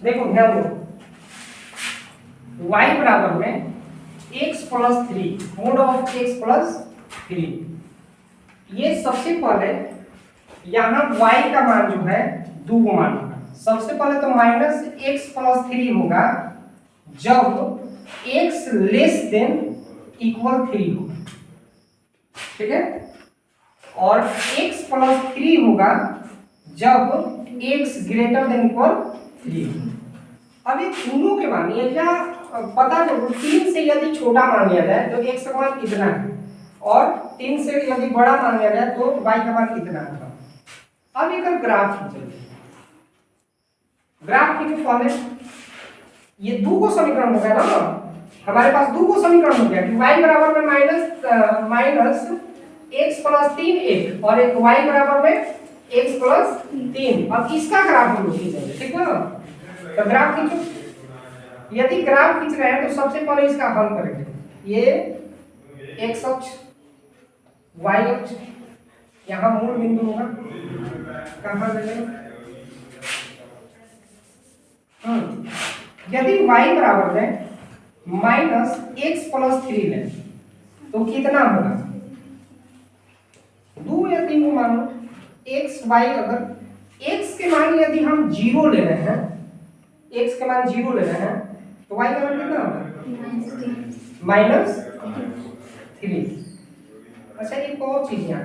देखो ध्यान दो, y बराबर में x plus 3 mode of x plus 3। ये सबसे पहले यहाँ y का मान जो है 2 को मान होगा। सबसे पहले तो माइनस एक्स प्लस 3 होगा जब x लेस देन इक्वल 3 होगा, ठीक है। और x प्लस 3 होगा जब x ग्रेटर देन इक्वल 3। अब ये दोनों के मान, ये क्या पता करो, 3 से यदि छोटा मान लिया जाए तो x का मान कितना है, और 3 से यदि बड़ा मान लिया जाए तो y का मान कितना होगा। अब एक ग्राफ खींचो, ग्राफ खींचो पहले। ये दो को समीकरण हो गया ना, हमारे पास दो को समीकरण हो गया कि y बराबर में माइनस एक्स प्लस 3 एक, और एक y बराबर में x प्लस 3। अब इसका ग्राफ हम लोग खींचेंगे, ठीक है। तो ग्राफ खींचो। यदि ग्राफ खींच रहे हैं तो सबसे पहले इसका हल करेंगे। ये x अक्ष, y अक्ष, यहाँ मूल बिंदु होगा, कहाँ लगेगा। यदि y बराबर में माइनस एक्स प्लस 3 लें तो कितना होगा, 2 या 3 को मान लो। एक्स वाई, अगर एक्स के मान यदि हम 0 ले रहे हैं, एक्स के मान 0 ले रहे हैं तो वाई का मान कितना होगा, माइनस 3। अच्छा एक और चीज यहाँ,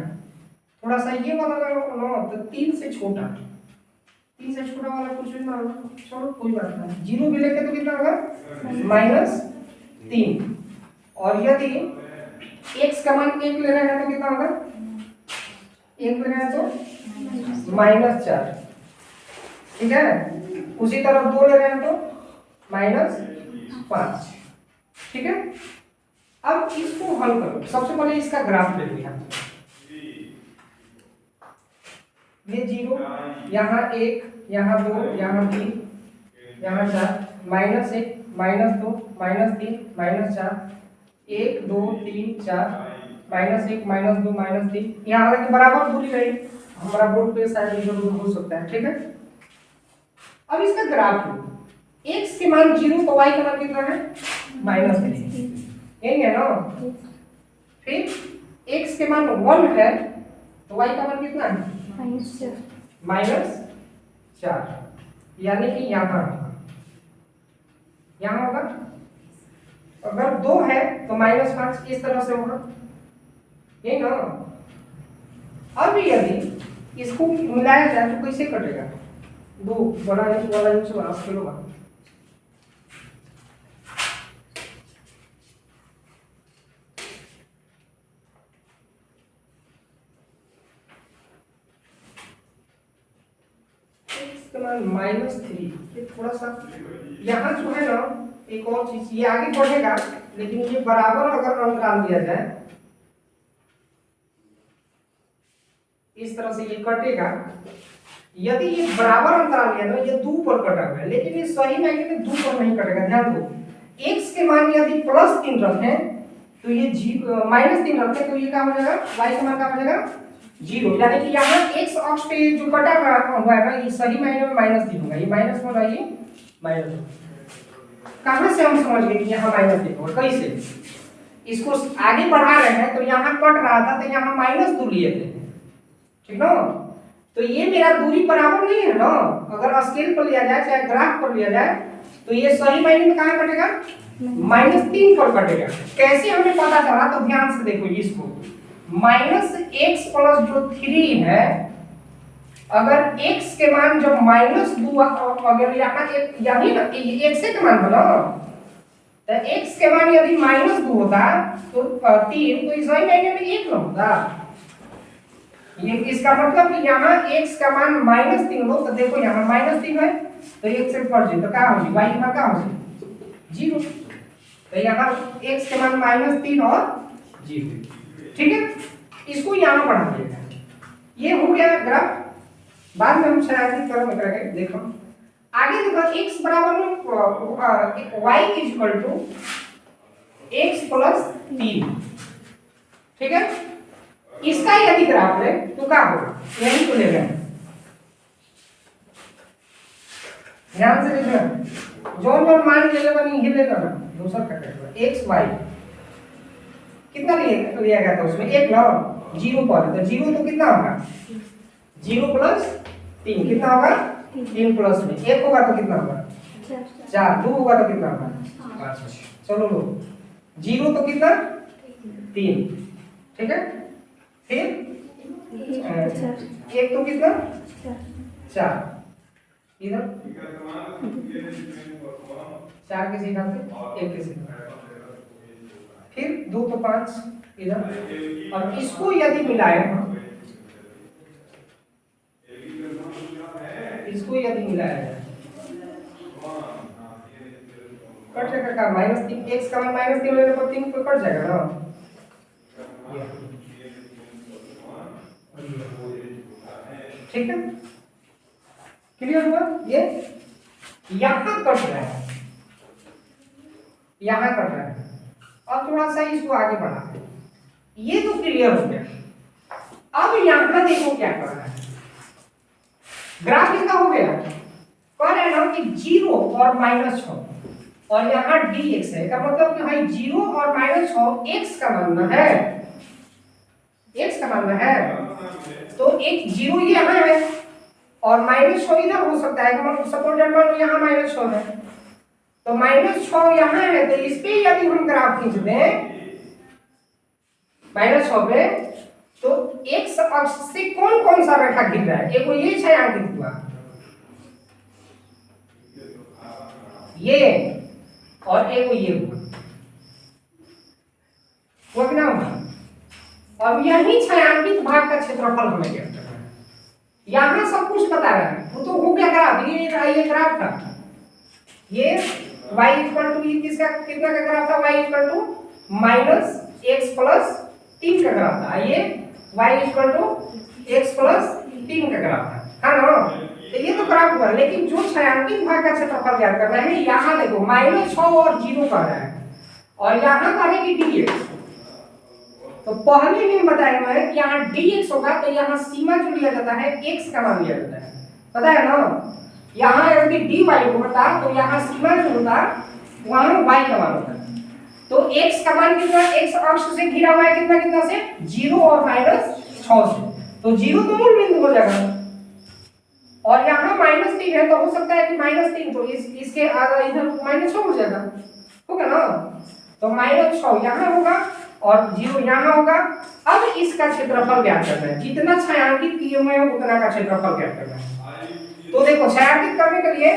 थोड़ा सा ये वाला ना तो 3 से छोटा, 3 से छोटा वाला कुछ भी मान लो, चलो कोई बात नहीं। 0 भी लेके तो कितना होगा, माइनस 3। और यदि x का मान 1 ले रहे हैं तो कितना होगा, 1 ले रहे हैं तो माइनस 4, ठीक है। उसी तरह 2 ले रहे हैं तो माइनस 5, ठीक है। अब इसको हल करो। सबसे पहले इसका ग्राफ ले लिया, ये 0, यहाँ 1, यहाँ 2, यहाँ 3, यहाँ 4, minus 1, minus 2, minus 3, minus 4, 1 2 3 4, minus 1, minus 2, minus 3, यहाँ हालांकि बराबर दूरी रही, हमारा बोर्ड पे शायद जरूर हो सकता है, ठीक है। अब इसका ग्राफ लो, x के मान 0 तो y का मान कितना है, माइनस 3, यही है ना। फिर x के मान 1 है तो y का मान कितना है, माइनस 4, यानी कि यहाँ होगा। अगर 2 है तो माइनस 5, इस तरह से होगा, यही ना। अब यदि इसको मिलाया जाए तो कैसे कटेगा, 2 बड़ा इंच वाला इंच वाला स्केल होगा, माइनस 3। थोड़ा सा यहाँ जो है ना, एक और चीज, ये आगे बढ़ेगा लेकिन ये बराबर अगर अंतराल दिया जाए, इस तरह से ये कटेगा। यदि ये बराबर अंतराल दिया ना, ये 2 पर कटा हुआ है, लेकिन ये सही मायने में 2 पर नहीं कटेगा। ध्यान दो, x के मान यदि प्लस 3 रखें तो ये माइनस 3 रखें तो ये क्या हो जाएगा, y का मान क्या हो जाएगा, 0। यानी कि यहाँ x अक्ष पे जो कटा हुआ है ना, ये सही मायने में माइनस 3 होगा। ये माइनस होगा, ये माइनस। कहां से हम समझ गए कि यहाँ माइनस 3 होगा, कैसे, इसको आगे बढ़ा रहे हैं तो यहाँ कट रहा था तो यहाँ माइनस 2 लिए थे, ठीक ना। तो ये मेरा दूरी बराबर नहीं है ना, अगर स्केल पर लिया जाए चाहे ग्राफ पर लिया जाए तो ये सही मायने में कहाँ कटेगा, माइनस 3 पर कटेगा। कैसे हमें पता चला, तो ध्यान से देखो इसको, माइनस एक्स प्लस जो 3 है, अगर x के मान जब माइनस 2, अगर यहाँ यही ना x के मान बना, तो x के मान यदि माइनस 2 होता तो 3, तो इस सही मायने में 1 ना होता। ये इसका मतलब कि यहाँ x का मान माइनस 3 हो, तो देखो यहाँ माइनस 3 है तो 1 से कट जाए तो क्या हो जाए, y का मान क्या हो जाए, 0। तो यहाँ x के मान माइनस 3 और 0, ठीक है। इसको यहाँ बढ़ा दिएगा, ये हो गया ग्राफ। बाद में हम शायद तरह में करेंगे। देखो आगे देखो, x बराबर में y is equal to x plus 3, ठीक है। इसका यदि ग्राफ ले तो क्या होगा, यही तो ले रहे हैं, ध्यान से देखना, जोन जोन मान ले बनी ये लेना ना दूसरा का करेगा एक्स वाई कितना लिया गया था उसमें एक ना जीरो पर, तो जीरो तो कितना होगा जीरो प्लस तीन कितना होगा तीन प्लस में एक होगा तो कितना होगा चार, दो होगा तो कितना होगा पाँच। चलो लो जीरो तो कितना तीन, ठीक है, फिर एक तो कितना चार, इधर चार के सीधा से एक के सीधा, फिर दो तो पांच इधर, और इसको यदि मिलाए इसको यदि मिलाया जाए कट जाएगा माइनस तीन, एक्स का मान माइनस तीन लेने पर तीन को कट जाएगा ना, ठीक है, क्लियर हुआ ये, यहां कट रहा है यहां कट रहा है, अब थोड़ा सा इसको आगे बढ़ा, ये तो क्लियर हो गया। अब यहां देखो क्या कर रहा है, ग्राफ इसका हो गया, कह रहे हैं ना कि जीरो और माइनस 6 और यहाँ dx है, का मतलब कि भाई जीरो और माइनस 6 x का मानना है, x का मानना है, तो एक जीरो ये यहाँ है और माइनस 6 इधर हो सकता है, सपोज मान लो यहाँ माइनस 6 है, तो माइनस 6 यहाँ है, तो इस पे यदि हम ग्राफ खींच दें माइनस 6 पे, तो x अक्ष से कौन कौन सा रेखा घिर रहा है, एक ये छायांकित हुआ ये और एक ये हुआ कि ना हुआ। अब यही छायांकित भाग का क्षेत्रफल हमें ज्ञात करना है, यहां सब कुछ बता रहा है, वो तो हो गया ग्राफ, ये ग्राफ था, ये y इक्वल टू किसका कितना का ग्राफ था, y equal to minus x plus 3 का ग्राफ था, ये y equal to x plus 3 का ग्राफ था, हाँ ना, तो ये तो ग्राफ हुआ, लेकिन जो छायांकित भाग का क्षेत्रफल ज्ञात करना है, यहाँ देखो माइनस 6 और जीरो का है और यहाँ का है कि dx, तो पहले में बताया हुआ है कि यहाँ dx होगा, तो यहाँ सीमा जो लिया जाता है x का मान लिया जाता है, पता है ना, यहाँ यदि dy होता तो यहाँ सीमा जो होता वहाँ y का मान होता है, तो x का मान कितना, x अक्ष से घिरा हुआ है कितना कितना से जीरो और माइनस 6 से, तो जीरो तो मूल बिंदु हो जाएगा, और यहाँ माइनस 3 है, तो हो सकता है कि माइनस 3 तो इसके इधर माइनस 6 हो जाएगा, होगा ना, तो माइनस 6 यहाँ होगा और जीरो यहाँ होगा। अब इसका क्षेत्रफल ज्ञात करना है, जितना छायांकित किए हुए हैं उतना का क्षेत्रफल ज्ञात करना है। तो देखो छायांकित करने के लिए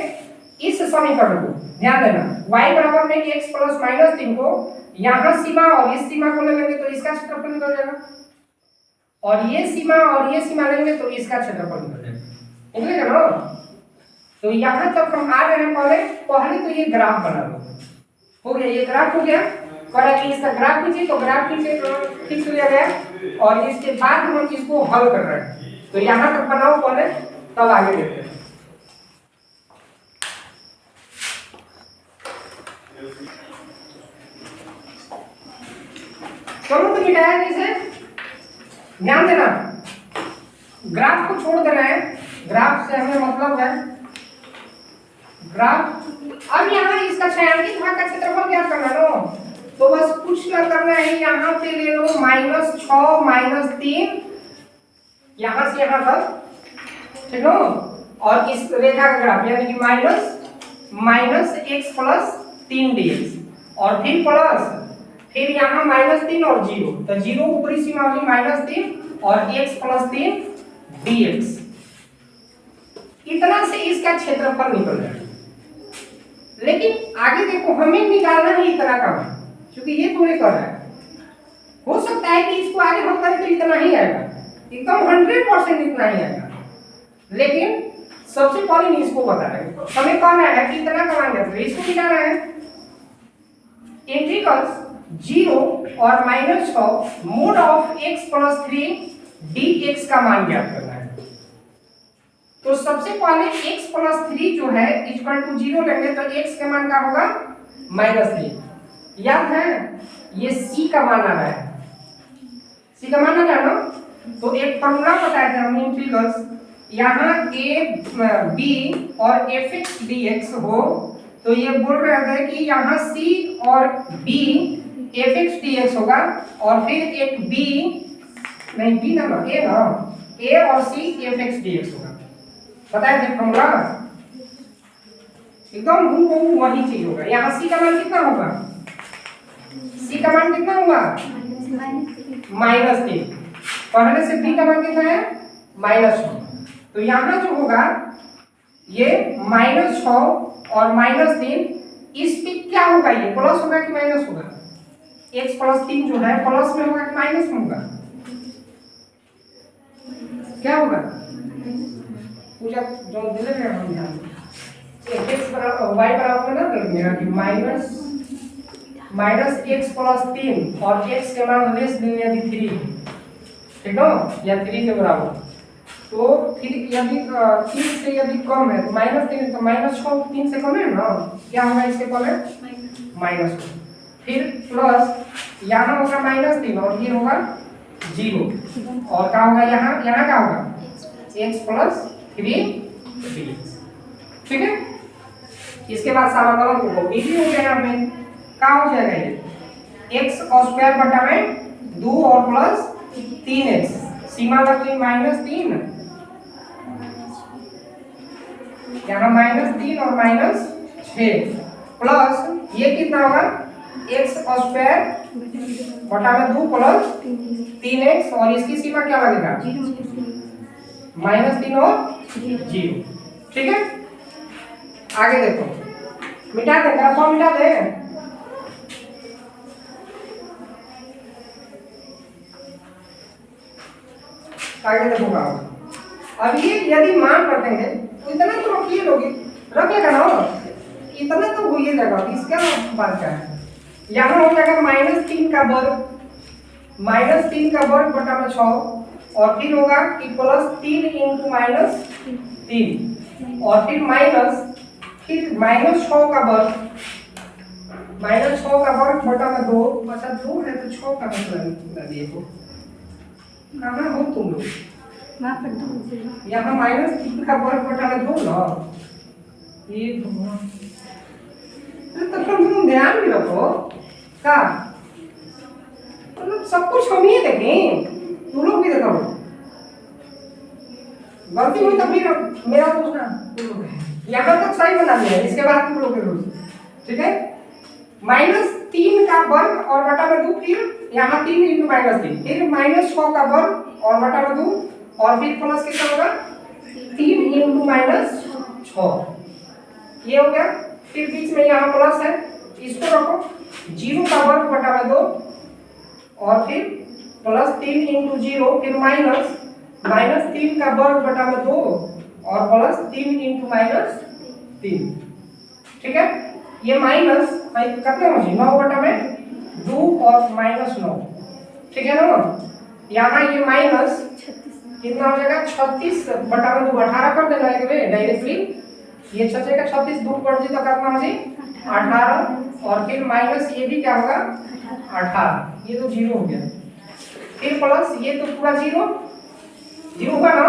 इस समीकरण को ध्यान देना, y बराबर में x प्लस माइनस 3 को यहाँ सीमा और इस सीमा को ले लेंगे तो इसका क्षेत्रफल निकल जाएगा, और ये सीमा और ये सीमा लेंगे तो इसका क्षेत्रफल निकल जाएगा, निकलेगा ना। तो यहाँ तक हम आ रहे हैं, पहले तो ये ग्राफ बना लो, हो गया, ये ग्राफ हो गया, कहा कि इसका ग्राफ खींचे, तो ग्राफ खींच लिया गया, और इसके बाद हम इसको हल कर रहे हैं, तो यहाँ तक बनाओ पहले, तब आगे देखते हैं। चलो तो मिटाया जैसे, ध्यान देना, ग्राफ को छोड़ दे रहे हैं, ग्राफ से हमें मतलब है ग्राफ। अब यहाँ इसका छायांकित भाग का क्षेत्रफल ज्ञात करना लो, तो बस कुछ ना करना है, यहाँ पे ले लो -6 -3 यहाँ से यहाँ तक, ठीक है, और इस रेखा का ग्राफ यानी कि माइनस x प्लस 3 dx, और फिर प्लस, फिर यहाँ -3 और जीरो, तो जीरो ऊपरी सीमा होगी -3 और x प्लस 3 dx, इतना से इसका क्षेत्रफल निकल जाएगा। लेकिन आगे देखो हमें निकालना है इतना का मान, क्योंकि ये पूरे कर रहा है, हो सकता है कि इसको आगे हम करें तो इतना ही आएगा, एकदम 100% इतना ही आएगा, लेकिन सबसे पहले नहीं इसको बता रहे हैं, हमें कहना है कि इतना का मान ज्ञात करें, इसको निकालना है इंटीग्रल्स 0 और -6 mode of x plus 3 dx का मान ज्ञात करना है। तो सबसे पहले x प्लस 3 जो है इक्वल टू 0 लेंगे, तो x का मान क्या होगा -3, याद है, ये c का मान आ रहा है, c का मान आ रहा है ना, तो एक फॉर्मूला बताया था हमने इंटीग्रल्स यहाँ ए बी और एफ एक्स डी एक्स हो, तो ये बोल रहे थे कि यहाँ सी और b f x d x होगा, और फिर एक बी नहीं बी ना ए और c f x d x होगा। बताए थे फॉर्मूला एकदम हूबहू वही चीज होगा। यहाँ सी का मान कितना होगा, सी का मान कितना होगा -3। पहले से बी का मान कितना है -6। तो यहाँ जो होगा ये -6 और -3, इस पे क्या होगा, ये प्लस होगा कि माइनस होगा, x + 3 जो है प्लस में होगा कि माइनस में होगा, क्या होगा पूजा जो दिले में हम ध्यान x बराबर y बराबर ना कर देना कि -x + 3 और x के मान लेस देन यदि 3, ठीक है या 3 के बराबर, तो फिर यदि 3 से यदि कम है तो -3, तो -6 3 से कम है ना, क्या होगा इसके पहले -6, फिर प्लस यहाँ होगा -3 और ये होगा 0, और क्या होगा यहाँ क्या होगा x + 3, ठीक है। इसके बाद समाकलन को इजी हो गया, यहाँ पे क्या हो जाएगा ये x² बटा में 2 और प्लस 3x, सीमा लगती -3, यहाँ -3 और -6 प्लस ये कितना होगा x² बटा में 2 प्लस 3x, और इसकी सीमा क्या लगेगा -3 और 0, ठीक है। आगे देखो, मिटा दे मेरा फॉर्म मिटा दे, आगे देखो अब ये यदि मान रखेंगे तो इतना तो रखिए लोगे, रख लेगा ना, इतना तो हो ही जाएगा, इसका बात क्या है। यहाँ हो जाएगा -3 का वर्ग बटा में 6, और फिर होगा कि +3 × -3, और फिर -6 का वर्ग बटा में 2, अच्छा 2 है तो 6 का मतलब देखो कहाँ हो तुम लोग, यहाँ -3 का वर्ग बटा में 2 ना, ये तो तुम ध्यान भी रखो का, मतलब सब कुछ हम ही देखें, तुम लोग भी देखो, गलती हुई तो फिर मेरा दोष ना, यहाँ तक सही बना दिया, इसके बाद तुम लोग के दोष, ठीक है। -3 का वर्ग और बटा में 2, फिर यहाँ 3 × -3, फिर -6 का वर्ग और बटा में 2, और फिर प्लस कितना होगा 3 × -6, ये हो गया। फिर बीच में यहाँ प्लस है, इसको रखो, 0 का वर्ग बटा में 2, और फिर +3 × 0, फिर -3 का वर्ग बटा में 2, और +3 × -3, ठीक है। ये माइनस कितने हो जाए 9 बटा में 2 और -9, ठीक है ना। यहाँ ये माइनस कितना हो जाएगा 36 बटा में 2, 18 कर देना है डायरेक्टली, ये 6 का 36 दूर कर दी तो कितना हो जाए 18, और फिर माइनस ये भी क्या होगा 18, ये तो 0 हो गया, फिर प्लस ये तो पूरा 0 होगा ना,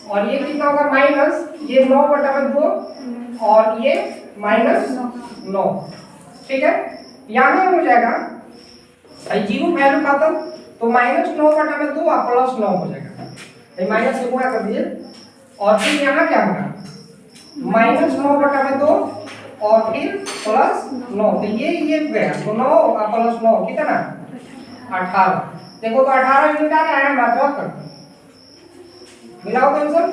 और ये कितना होगा माइनस ये 9 बटा में 2 और ये -9, ठीक है। यहाँ हो जाएगा 0 वैल्यू खत्म, तो -9 बटा में 2 और +9 हो जाएगा, माइनस से गुणा कर दिए, और फिर यहाँ क्या होगा -9 बटा में 2 और फिर +9, तो ये गया, तो 9 और +9 कितना 18, देखो तो 18 यूनिट आ रहा है मात्रा कर मिलाओ तो आंसर,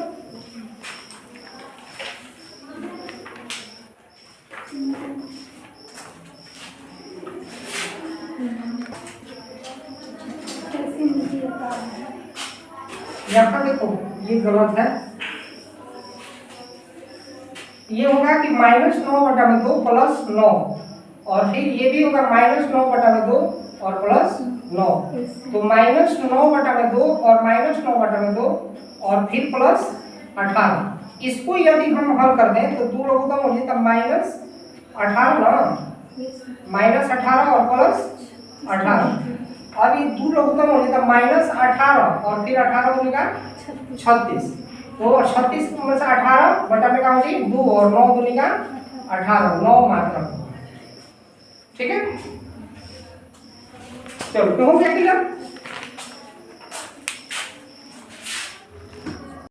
यहाँ पर देखो ये गलत है, ये होगा कि -9 बटा में 2 +9, और फिर ये भी होगा -9 बटा में 2 और +9, तो -9 बटा में 2 और -9 बटा में 2 और फिर +18, इसको यदि हम हल कर दें तो 2 लोगों का हो जाता -18 ना, -18 और +18, अब ये 2 लोगों का हो जाता -18 और फिर 18 बनेगा 36, तो 36 में से 18 बटा में क्या हो जी 2 और 9 दूनी का 18 9 मात्रा। ठीक है, चलो तो हो गया क्लियर।